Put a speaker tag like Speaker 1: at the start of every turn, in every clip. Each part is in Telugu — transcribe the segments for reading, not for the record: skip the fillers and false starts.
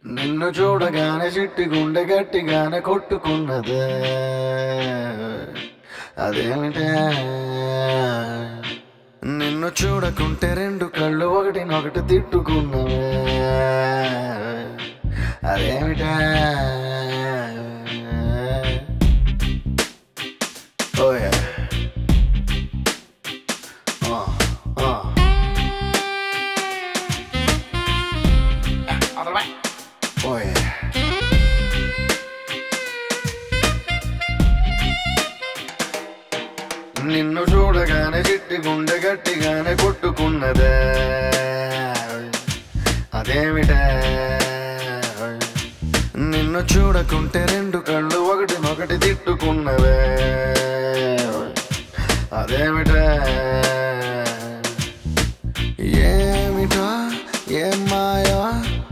Speaker 1: నిన్ను చూడగానే చిట్టి గుండె గట్టిగానే కొట్టుకున్నదే అదేమిటే నిన్ను చూడకుంటే రెండు కళ్ళు ఒకటినొకటి తిట్టుకున్నవే అదేమిటే ఓయ్ ఓయ్ నిన్ను చూడగానే చిట్టి గుండె గట్టిగానే కొట్టుకున్నదే అదేమిటే నిన్ను చూడకుంటే రెండు కళ్ళు ఒకటినొకటి తిట్టుకున్నవే అదేమిటే ఏమిటో ఏం మాయా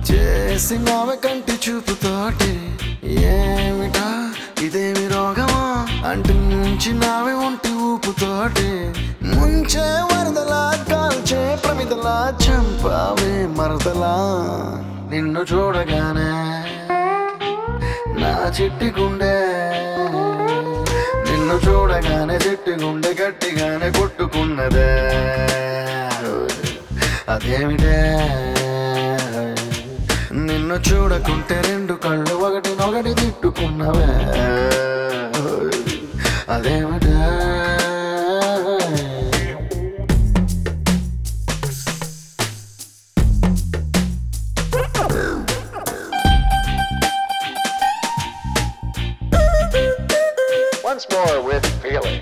Speaker 1: చేసినావే కంటి చూపుతోటి ఏమిటా ఇదేమి రోగమా అంటి నుంచి నావే ఒంటి ఊపుతోటి ముంచే వరదలా కాల్చే ప్రమిదలా చంపావే మరదలా నిన్ను చూడగానే నా చిట్టి గుండె నిన్ను చూడగానే చిట్టి గుండె గట్టిగానే కొట్టుకున్నదే అదేమిటే నిన్ను చూడకుంటే రెండు కళ్ళు ఒకటినొకటి తిట్టుకున్నవే అదేమిటే
Speaker 2: Once more with feeling.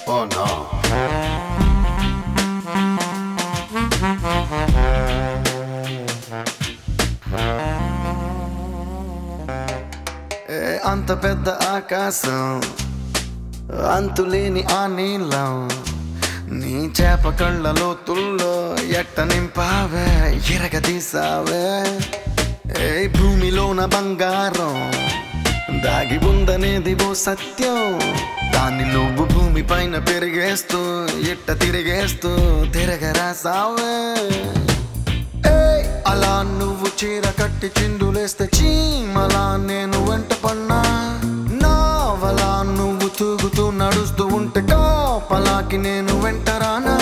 Speaker 1: Oh no. అంత పెద్ద ఆకాశం అంతులేని ఆ నీలం నీ చేప కళ్ళలో తుల్లో ఎట్ట నింపావే ఎరగదీసావే ఏ భూమిలోన బంగారం దాగి ఉందనేది ఓ సత్యం దాన్ని నువ్వు భూమి పైన పెరిగేస్తూ ఇట్ట తిరిగేస్తూ తిరగరాసావే అలా నువ్వు చీర కట్టి చిందులేస్తే చీమలా నేను వెంట పన్నా నావలా నువ్వు తూగుతూ నడుస్తూ ఉంటే కాపలాకి నేను వెంటరానా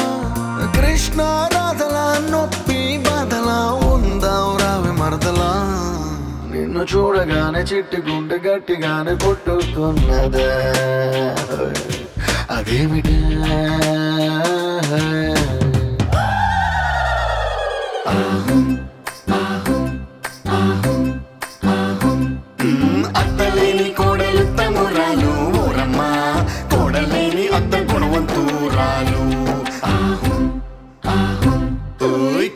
Speaker 1: కృష్ణ రాధలా నొప్పి బాధలా ఉందావు రావి మరదలా నిన్ను చూడగానే చిట్టి గుండె గట్టిగానే కొట్టుకున్నదే అదేమిటే అత్తలేని కోడలు తమురాలు ఊరమ్మా కోడలేని అత్త గుణవంతురాలు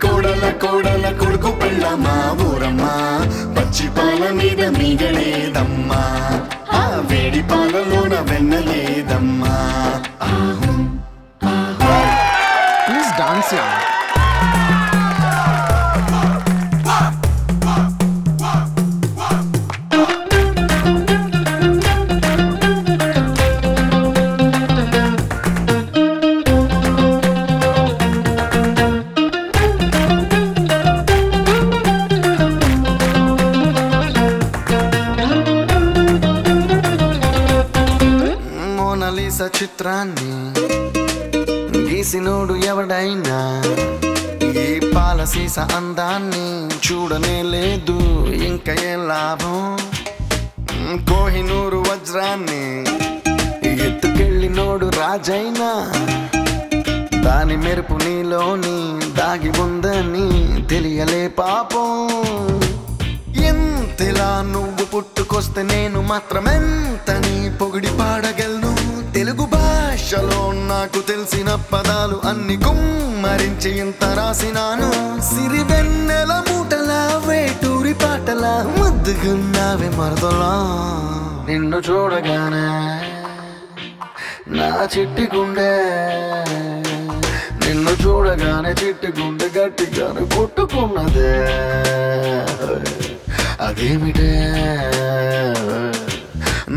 Speaker 1: కోడల కోడల కొడుకు పెళ్ళమ్మా ఊరమ్మా పచ్చి పాల మీద మిగలేదమ్మా ఆ వేడి పాలలోన వెన్నలేదమ్మా
Speaker 3: ప్లీజ్ డాన్స్ యా
Speaker 1: మోనాలిసా చిత్రాన్ని గీసినోడు ఎవడైనా ఈ పాలసీస అందాన్ని చూడనే లేదు ఇంకా ఏం లాభం కోహినూరు వజ్రాన్ని ఎత్తుకెళ్ళినోడు రాజైనా దాని మెరుపు నీలోని దాగి ఉందని తెలియలే పాపం ఎంతలా నువ్వు పుట్టుకొస్తే నేను మాత్రం ఎంతని పొగిడి పాడగలను తెలుగు భాషలో నాకు తెలిసిన పదాలు అన్ని గుమ్మరించి ఇంత రాసినాను సిరివెన్నెల మూటలా వేటూరి పాటలా ముద్దుగున్నావే మరదలా నిన్ను చూడగానే నా చిట్టి గుండె నిన్ను చూడగానే చిట్టి గుండె గట్టిగానే కొట్టుకున్నదే అదేమిటే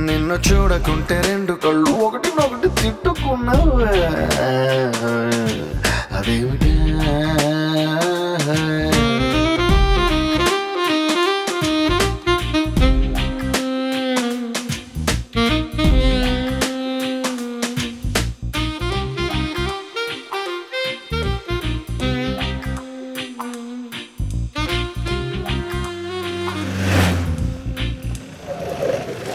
Speaker 1: నిన్ను చూడకుంటే రెండు కళ్ళు ఒకటినొకటి తిట్టుకున్నావే అదేమిటే